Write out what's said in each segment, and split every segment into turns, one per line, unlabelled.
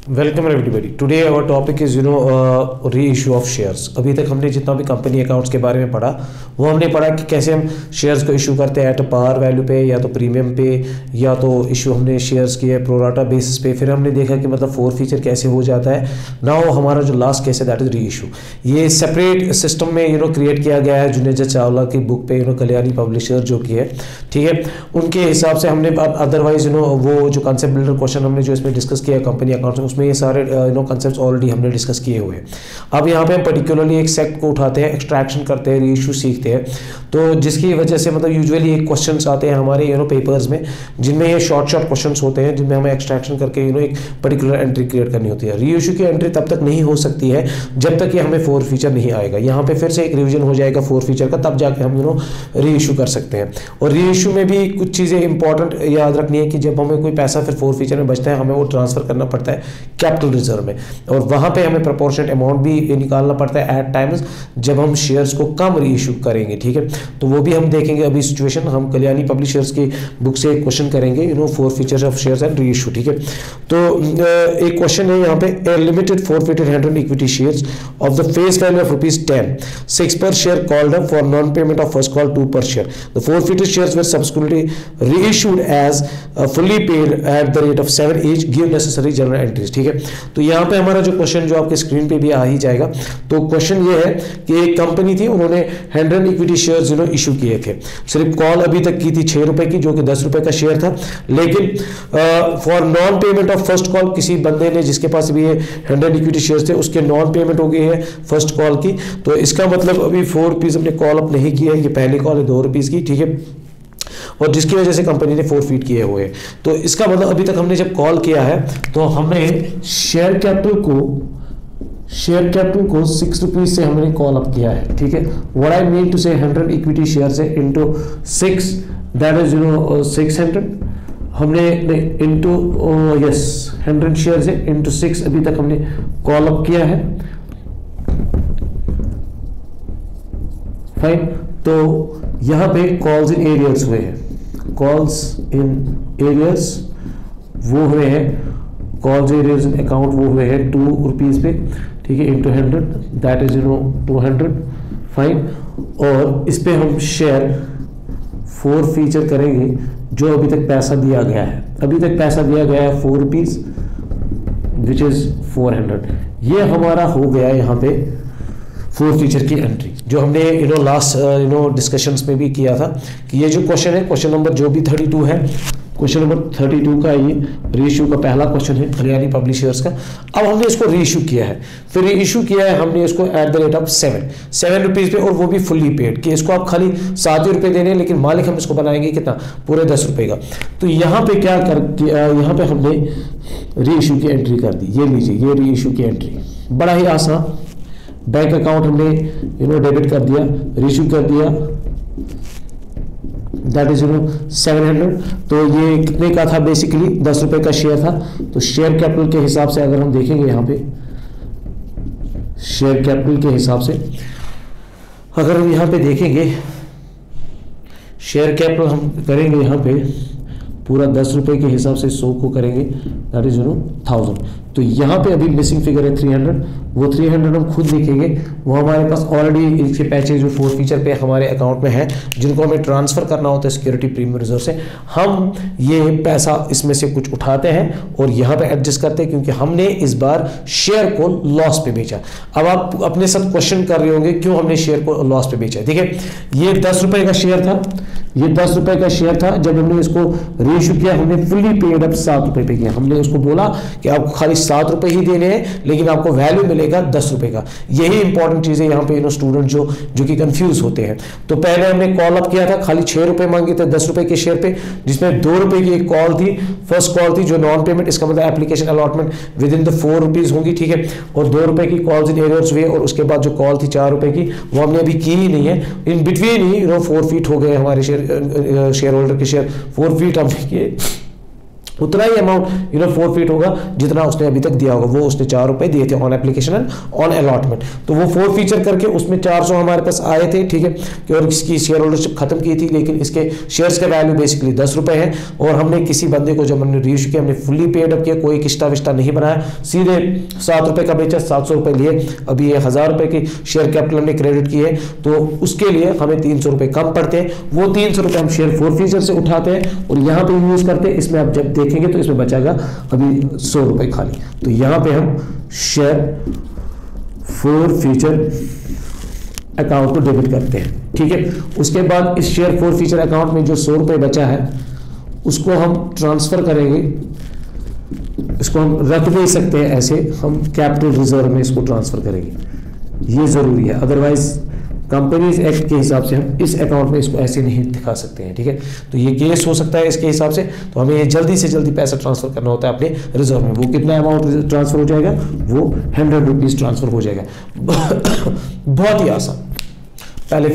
Welcome everybody. Today our topic is reissue of shares. अभी तक हमने जितना भी कंपनी अकाउंट्स के बारे में पढ़ा वो हमने पढ़ा कि कैसे हम शेयर्स को इशू करते हैं एट पार वैल्यू पे या तो प्रीमियम पे या तो इशू हमने शेयर्स किए प्रोराटा बेसिस पे। फिर हमने देखा कि मतलब फोर फीचर कैसे हो जाता है। नाउ हमारा जो लास्ट केस है दैट इज री इशू। ये सेपरेट सिस्टम में क्रिएट किया गया है जुनेजा चावला की बुक पे कल्याणी पब्लिशर जो की है, ठीक है, उनके हिसाब से हमने अदरवाइज वो जो कंसेप्ट बिल्डर क्वेश्चन हमने जो इसमें डिस्कस किया कंपनी अकाउंट्स में उसमें ये सारे कंसेप्ट्स ऑलरेडी हमने डिस्कस किए हुए हैं। अब यहाँ पे हम पर्टिकुलरली एक सेक्ट को उठाते हैं, एक्सट्रैक्शन करते हैं, री इशू सीखते हैं। तो जिसकी वजह से मतलब यूजुअली एक क्वेश्चंस आते हैं हमारे पेपर्स में जिनमें ये शॉर्ट क्वेश्चंस होते हैं जिनमें हमें एक्सट्रैक्शन करके एक पर्टिकुलर एंट्री क्रिएट करनी होती है। री इशू की एंट्री तब तक नहीं हो सकती है जब तक ये हमें फोर फीचर नहीं आएगा। यहाँ पे फिर से एक रिविजन हो जाएगा फोर फीचर का, तब जाके हम री इशू कर सकते हैं। और री इशू में भी कुछ चीज़ें इंपॉर्टेंट याद रखनी है कि जब हमें कोई पैसा फिर फोर फीचर में बचता है हमें वो ट्रांसफर करना पड़ता है कैपिटल रिजर्व में, और वहाँ पे हमें प्रोपोर्शनेट अमाउंट भी निकालना पड़ता है एट टाइम्स जब हम शेयर्स को कम री इशू करेंगे, ठीक है। तो वो भी हम देखेंगे अभी सिचुएशन। हम कल्याणी पब्लिशर्स की बुक से एक क्वेश्चन करेंगे four features of shares and re issue, ठीक है। तो एक क्वेश्चन है यहाँ पे, limited forfeited handled equity shares of the face value of ₹10, 6 per share called up for non-payment of first call 2 per share. The forfeited shares were subsequently reissued as fully paid at the rate of 7 each. Give necessary journal entries, ठीक है। तो यहाँ पे हमारा जो question जो आपके screen पे भी आ ही जाएगा। तो क्वेश्चन ये है कि एक कंपनी थी उन्होंने हैंडल्ड इक्विटी शेयर्स इशू किए थे। सिर्फ कॉल अभी तक की थी 6 रुपए की जो कि 10 रुपए का शेयर था, लेकिन for non payment of first call किसी बंदे ने जिसके पास भी ये हैंडल्ड इक्विटी शेयर्स थे उसके नॉन पेमेंट हो गई है फर्स्ट कॉल की। तो इसका मतलब अभी 4 रुपीज हमने कॉल अप नहीं किया है, ये पहली कॉल है 2 रुपीज की, ठीक है, और जिसकी वजह से कंपनी ने फोरफीट किए हुए हैं। तो इसका मतलब अभी तक हमने जब कॉल किया है तो हमने शेयर कैपिटल को 6 रुपीज से हमने कॉल अप किया है, ठीक है। व्हाट आई मीन टू से 100 इक्विटी शेयर्स है इनटू 6 दैट इज 600 हमने इनटू 100 शेयर्स है इनटू 6 अभी तक हमने कॉल अप किया है, फाइन। तो यहां पे कॉल्स इन एरियर्स हुए हैं, कॉल्स इन एरियर्स वो हुए हैं, कॉल्स एरियर्स इन अकाउंट वो हुए हैं 2 रुपीज पे, ठीक है, इनटू 100 दैट इज 200, फाइन। और इस पे हम शेयर फोर फीचर करेंगे जो अभी तक पैसा दिया गया है। अभी तक पैसा दिया गया है 4 रुपीज विच इज 400। ये हमारा हो गया यहाँ पे फोर फीचर की एंट्री जो हमने लास्ट डिस्कशंस में भी किया था कि ये जो क्वेश्चन है क्वेश्चन नंबर जो भी 32 है, क्वेश्चन नंबर 32 का ये रीइश्यू का पहला क्वेश्चन है कल्याणी पब्लिशर्स का। अब हमने इसको रीइश्यू किया है, फिर रीइश्यू किया है हमने इसको at the rate of 7 rupees पे, और वो भी फुल्ली पेड कि इसको आप खाली 7 रुपए देने, लेकिन मालिक हम इसको बनाएंगे कितना, पूरे 10 रुपए का। तो यहाँ पे क्या यहाँ पे हमने रीइश्यू की एंट्री कर दी। ये लीजिए ये रीइश्यू की एंट्री, बड़ा ही आसान। बैंक अकाउंट हमने डेबिट कर दिया, रीइश्यू कर दिया, दैट इज 700। तो ये कितने का था, बेसिकली 10 रुपए का शेयर था। तो शेयर कैपिटल के हिसाब से अगर हम देखेंगे यहाँ पे शेयर कैपिटल के हिसाब से अगर हम यहाँ पे देखेंगे शेयर कैपिटल हम करेंगे यहाँ पे पूरा 10 रुपए के हिसाब से 100 को करेंगे दैट इज 1000। तो यहाँ पे अभी मिसिंग फिगर है 300, वो 300 हम खुद लिखेंगे, वो हमारे पास ऑलरेडी इसके पैसे जो फोर फीचर पे हमारे अकाउंट में है जिनको हमें ट्रांसफर करना होता है सिक्योरिटी प्रीमियम रिजर्व से। हम ये पैसा इसमें से कुछ उठाते हैं और यहाँ पे एडजस्ट करते हैं क्योंकि हमने इस बार शेयर को लॉस पे बेचा। अब आप अपने साथ क्वेश्चन कर रहे होंगे क्यों हमने शेयर को लॉस पे बेचा। ठीक है, ये 10 रुपए का शेयर था, ये 10 रुपए का शेयर था। जब हमने इसको रीइश्यू किया हमने फुल्ली पेड अप 7 रुपए पे किया। हमने उसको बोला कि आपको खाली 7 रुपए ही देने हैं लेकिन आपको वैल्यू मिलेगा 10 रुपए का। यही इंपॉर्टेंट चीज है यहाँ पे स्टूडेंट जो कि कंफ्यूज होते हैं। तो पहले हमने कॉल अप किया था, खाली 6 रुपए मांगे थे 10 रुपए के शेयर पे, जिसमें 2 रुपए की एक कॉल थी, फर्स्ट कॉल थी जो नॉन पेमेंट, इसका मतलब application allotment with in the 4 rupees होंगी, ठीक है। और 2 रुपए की कॉल्स इन एरियर्स हुए और उसके बाद जो कॉल थी 4 रुपए की वो हमने अभी की ही नहीं है। इन बिटवीन ही 4 फीट हो गए हमारे शेयर होल्डर के शेयर 4 फीट हमने किए। उतना ही अमाउंट फोरफीट होगा जितना उसने अभी तक दिया होगा। वो उसने 4 रुपए दिए थे on application and on allotment, तो वो फोरफीचर करके उसमें 400 हमारे पास आए थे, ठीक है, कि और इसकी शेयर होल्डरशिप खत्म की थी, लेकिन इसके शेयर्स का वैल्यू बेसिकली 10 रुपए है। और हमने किसी बंदे को जब हमने रीइश्यू किया, हमने फुल्ली पेड अप किया, कोई किस्ता विस्ता नहीं बनाया, सीधे 7 रुपए का बेचा, 700 रुपए लिए। अभी ये 1000 रुपए की शेयर कैपिटल हमने क्रेडिट की है, तो उसके लिए हमें 300 रुपए कम पड़ते हैं। वो 300 रुपए हम शेयर फोरफीचर से उठाते हैं और यहाँ पे यूज करते हैं। इसमें आप जब देखेंगे तो इसमें बचाएगा अभी 100 रुपए खाली। तो यहां पे हम शेयर फोरफीचर अकाउंट को डेबिट करते हैं, ठीक है। उसके बाद इस शेयर फोरफीचर अकाउंट में जो 100 रुपए बचा है उसको हम ट्रांसफर करेंगे। इसको हम रख नहीं सकते हैं ऐसे, हम कैपिटल रिजर्व में इसको ट्रांसफर करेंगे, ये जरूरी है। अदरवाइज कंपनीज एक्ट के हिसाब से हम इस अकाउंट में इसको ऐसे नहीं दिखा सकते हैं, ठीक है। तो ये केस हो सकता है इसके हिसाब से, तो हमें जल्दी से जल्दी पैसा ट्रांसफर करना होता है अपने रिजर्व में। वो कितना अमाउंट ट्रांसफर हो जाएगा, वो 100 रुपीज ट्रांसफर हो जाएगा। बहुत ही आसान। पहले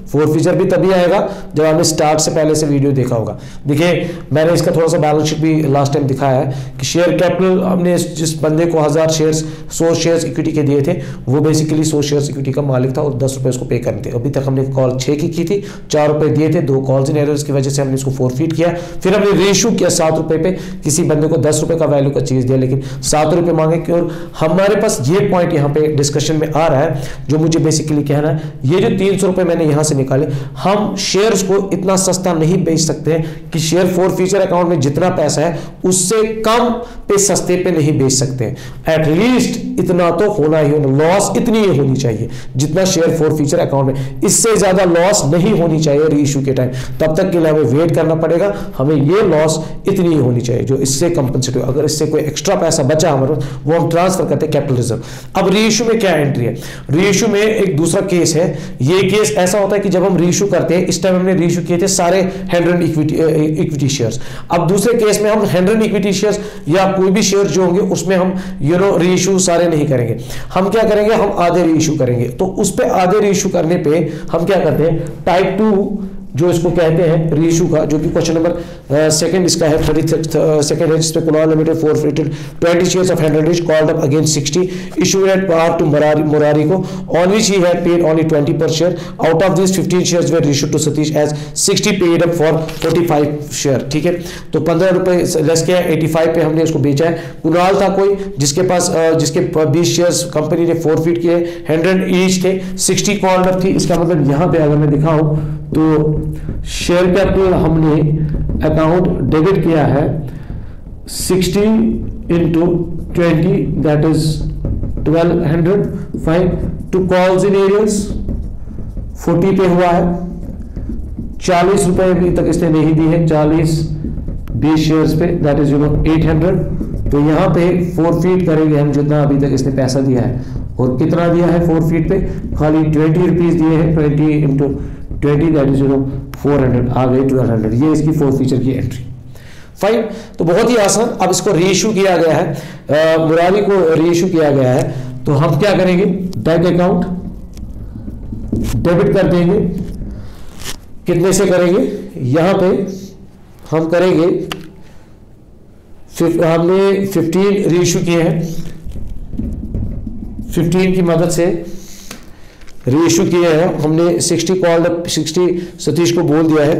फोरफीचर भी तभी आएगा जब आपने स्टार्ट से पहले से वीडियो देखा होगा। देखिए मैंने इसका थोड़ा सा बैलेंस शीट भी लास्ट टाइम दिखाया है कि शेयर कैपिटल हमने जिस बंदे को 1000 शेयर्स 100 शेयर्स इक्विटी के दिए थे, वो बेसिकली 100 शेयर्स इक्विटी का मालिक था और 10 रुपए उसको पे करने थे। अभी तक हमने कॉल 6 की थी, 4 रुपए दिए थे, 2 कॉल्स इन एरर्स की वजह से हमने इसको फोरफीट किया। फिर हमने रेशियो किया 7 रुपए पे, किसी बंदे को 10 रुपए का वैल्यू का चीज दिया, लेकिन 7 रुपए मांगे। और हमारे पास ये पॉइंट यहाँ पे डिस्कशन में आ रहा है जो मुझे बेसिकली कहना है, ये जो 300 रुपए मैंने यहां से निकाले, हम शेयर्स को इतना सस्ता नहीं बेच सकते हैं कि शेयर फोरफीचर अकाउंट में जितना पैसा है उससे कम पे सस्ते पे नहीं बेच सकते हैं। एटलीस्ट इतना तो होना ही होना, लॉस इतनी ही होनी चाहिए जितना शेयर फोरफीचर अकाउंट में, इससे ज्यादा लॉस नहीं होनी चाहिए रीइश्यू के टाइम। तब तक के लिए हमें वेट करना पड़ेगा, हमें ये लॉस इतनी ही होनी चाहिए जो इससे कंपनसेट हो। अगर इससे कोई एक्स्ट्रा पैसा बचा हमारे वो हम ट्रांसफर करते हैं कैपिटल रिजर्व। अब रीइश्यू में क्या एंट्री है, रीइश्यू में एक दूसरा केस है। ये केस ऐसा होता है कि जब हम रीइश्यू करते हैं, इस टाइम हमने रीइश्यू किए थे सारे 100 इक्विटी शेयर्स। अब दूसरे केस में हम 100 इक्विटी शेयर्स या कोई भी शेयर जो होंगे उसमें हम रीइश्यू सारे नहीं करेंगे। हम क्या करेंगे, हम आधे रीइश्यू करेंगे। तो उस पे आधे रीइश्यू करने पे हम क्या करते हैं, टाइप 2 जो इसको कहते हैं रीइश्यू का, जो कि क्वेश्चन नंबर सेकंड इसका है, 32 सेकंड है, जिसमें Kunal limited forfeited 20 shares of 100 each called up against 60 issued at par to Murari को, on which he had paid only 20 per share. Out of these 15 shares were issued to Satish as 60 paid up for 45 share, ठीक है। तो 15 रुपए less किया, 85 पे हमने इसको बेचा है। कुणाल था कोई जिसके पास जिसके 20 शेयर्स कंपनी ने फोरफीट किए, 100 ईच थे, 60 कॉल्ड अप थी। इसका मतलब यहाँ पे अगर मैं दिखाऊं तो शेयर कैपिटल हमने अकाउंट डेबिट किया है 60 into 20 that is 1200, fine. Two calls in arrears 40 पे हुआ है, 40 रुपए अभी तक इसने नहीं दी है, 40 20 शेयर्स पे दैट इज 800। तो यहाँ पे फोरफीट करेंगे हम जितना अभी तक इसने पैसा दिया है, और कितना दिया है फोरफीट पे, खाली 20 रुपीज दिए हैं, 20 into 20 दैट इज 400, आ गई 1200। ये इसकी फोरफीचर की एंट्री, फाइन। तो बहुत ही आसान। अब इसको रीइश्यू किया गया है, मुरारी को रीइश्यू किया गया है, तो हम क्या करेंगे, बैंक अकाउंट डेबिट कर देंगे। कितने से करेंगे, यहां पे हम करेंगे, हमने 15 रीइश्यू किए हैं, 15 की मदद से रीइश्यू किए हैं हमने। 60 कॉल्ड अप, 60 सतीश को बोल दिया है,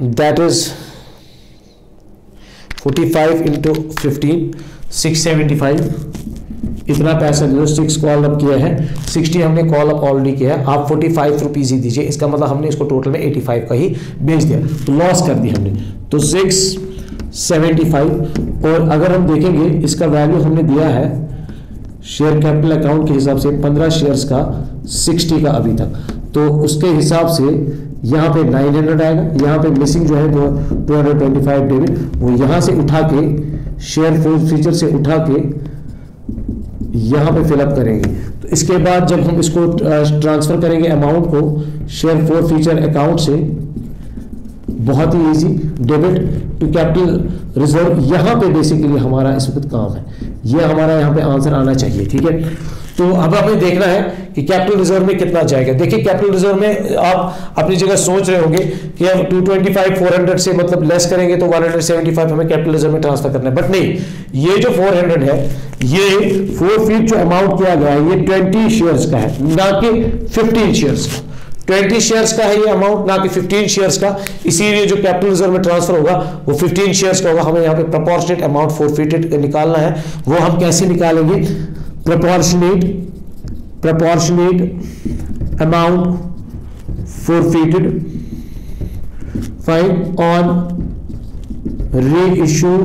दैट इज 45 into 15 675, इतना पैसा जो 6 कॉल अप किया है, 60 हमने कॉल अप ऑलरेडी किया है। आप 45 रुपीज ही दीजिए, इसका मतलब हमने इसको टोटल में 85 का ही बेच दिया, तो लॉस कर दी हमने। तो 675, और अगर हम देखेंगे इसका वैल्यू हमने दिया है शेयर कैपिटल अकाउंट के हिसाब से 15 शेयर्स का 60 का अभी तक, तो उसके हिसाब से यहाँ पे 900 आएगा। यहाँ पे मिसिंग जो है 225 डेबिट, वो यहाँ से उठा के शेयर फोरफीचर से उठा के यहाँ पे फिलअप करेंगे। तो इसके बाद जब हम इसको ट्रांसफर करेंगे अमाउंट को शेयर फोरफीचर अकाउंट से, बहुत ही easy, debit to capital reserve. यहाँ पे बेसिकली हमारा इस वक्त काम है, ये हमारा यहाँ पे आंसर आना चाहिए, ठीक है। तो अब हमें देखना है कि कैपिटल रिजर्व में कितना जाएगा। देखिए कैपिटल रिजर्व में आप अपनी जगह सोच रहे होंगे कि हम 225 400 से मतलब लेस करेंगे तो 175 हमें कैपिटल रिजर्व में ट्रांसफर करना है, बट नहीं, ये जो 400 है ये फोरफीट जो अमाउंट किया गया है ये 20 शेयर्स का है, ना कि 15 शेयर्स का। 20 शेयर्स का है ये अमाउंट, ना कि 15 शेयर्स का, इसीलिए जो कैपिटल रिजर्व में ट्रांसफर होगा वो 15 शेयर्स का होगा। हमें यहाँ पे प्रोपोर्शनेट अमाउंट फोरफीटेड निकालना है। वो हम कैसे निकालेंगे? proportionate amount forfeited find on reissue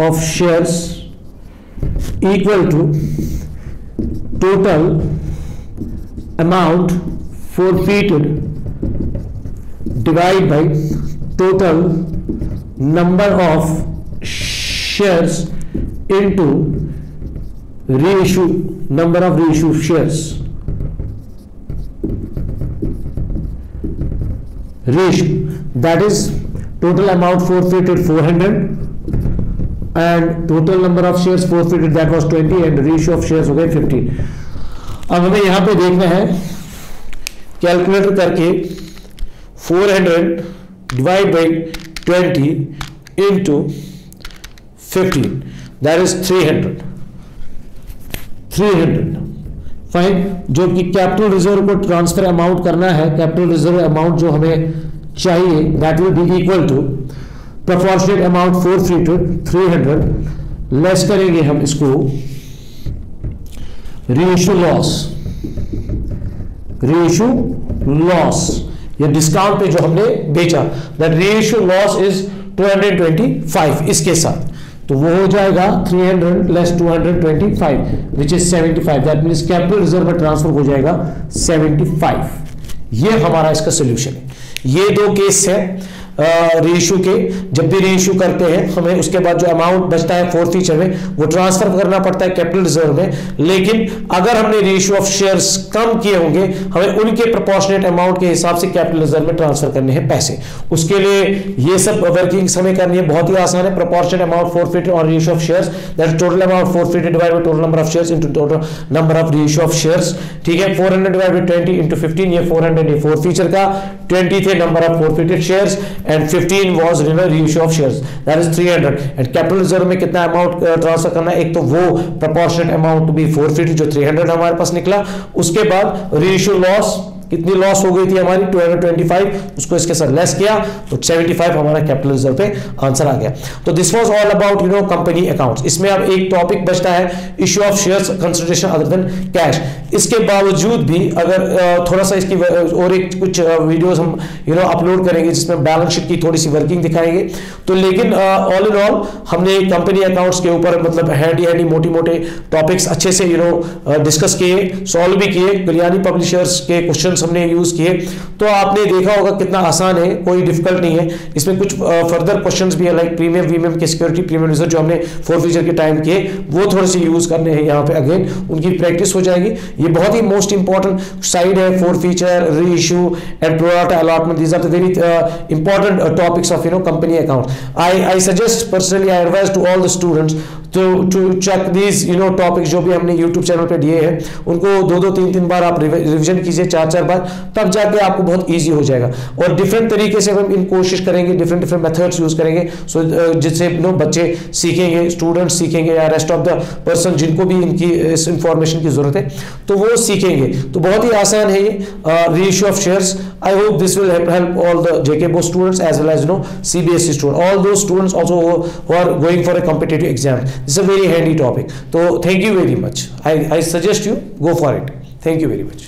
of shares equal to total amount forfeited divided by total number of shares into number of reissue shares, reissue, that is total amount forfeited 400 and total number of shares forfeited that was 20 and reissue of shares हो गए 15। अब हमें यहां पे देखना है calculator करके 400 divide by 20 into 15 that is 300 fine. जो कि कैपिटल रिजर्व को ट्रांसफर अमाउंट करना है, कैपिटल रिजर्व अमाउंट जो हमें चाहिए that will be equal to proportionate amount forfeited 300 less करेंगे हम इसको रीइश्यू लॉस या डिस्काउंट पे जो हमने बेचा, दैट रीइश्यू लॉस इज 225 इसके साथ, तो वो हो जाएगा 300 less 225 which is 75। That means capital reserve में ट्रांसफर हो जाएगा 75। ये हमारा इसका सोल्यूशन है। ये दो केस है रीइश्यू के। जब भी रीइश्यू करते हैं हमें उसके बाद जो अमाउंट बचता है फोरफीचर में वो ट्रांसफर करना पड़ता है कैपिटल रिजर्व में, लेकिन अगर हमने रीइश्यू ऑफ शेयर्स कम किए होंगे हमें उनके प्रोपोर्शनेट अमाउंट के हिसाब से कैपिटल रिजर्व में ट्रांसफर करने हैं पैसे। उसके लिए ये सब वर्किंग्स हमें करनी है, बहुत ही आसान है। प्रोपोर्शनेट अमाउंट फोरफीटेड और reissue of shares that is total amount forfeited divided by total number of shares into total number of reissue of shares. ठीक है, 400 डिवाइडेड बाय 20 इनटू 15, ये 400 ये फोरफीचर का, 20 थे number of forfeited shares and 15 was reissue of shares that is 300 and capital reserve में कितना amount transfer करना है? एक तो वो proportionate amount to be forfeited जो 300 हमारे पास निकला, उसके बाद reissue loss कितनी लॉस हो गई थी हमारी 225, उसको इसके साथ लेस किया तो 75 हमारा कैपिटल रिजर्व पे आंसर आ गया। तो this was all about company accounts. इसमें अब एक टॉपिक बचता है issue of shares consideration other than cash. इसके बावजूद भी अगर थोड़ा सा इसकी और एक कुछ वीडियोस हम अपलोड करेंगे जिसमें बैलेंस शीट की थोड़ी सी वर्किंग दिखाएंगे, तो लेकिन ऑल इन ऑल हमने कंपनी अकाउंट्स के ऊपर मतलब हैंडी मोटी मोटे टॉपिक्स अच्छे से डिस्कस किए, सॉल्व भी किए। कल्याणी पब्लिशर्स के क्वेश्चन हमने यूज किए, तो आपने देखा होगा कितना आसान है, कोई डिफिकल्ट नहीं है। इसमें कुछ फर्दर क्वेश्चंस भी है लाइक प्रीमियम वीमियम के सिक्योरिटी प्रीमियम रिजर्व जो हमने फोरफीचर के टाइम किए वो थोड़े से यूज करने हैं यहाँ पे, अगेन उनकी प्रैक्टिस हो जाएगी। ये बहुत ही मोस्ट इंपॉर्टेंट साइड है, forfeiture, reissue and pro rata allotment, these are the very important topics of company account. I suggest personally, I advise to all the students to check these topics जो भी हमने YouTube channel पे दिए हैं, उनको 2-2 3-3 बार आप revision कीजिए, 4-4 बार, तब जाके आपको बहुत इजी हो जाएगा। और डिफरेंट तरीके से हम इन कोशिश करेंगे, डिफरेंट मेथड्स यूज करेंगे, सो जिससे बच्चे सीखेंगे, स्टूडेंट्स सीखेंगे या रेस्ट ऑफ द पर्सन जिनको भी इनकी इस इंफॉर्मेशन की जरूरत है तो वो सीखेंगे। तो बहुत ही आसान है ये reissue of shares. I hope this will help all the JK board students as well as CBSE student, although students also who are going for a competitive exam. This is a very handy topic. So thank you very much. I suggest you go for it. Thank you very much.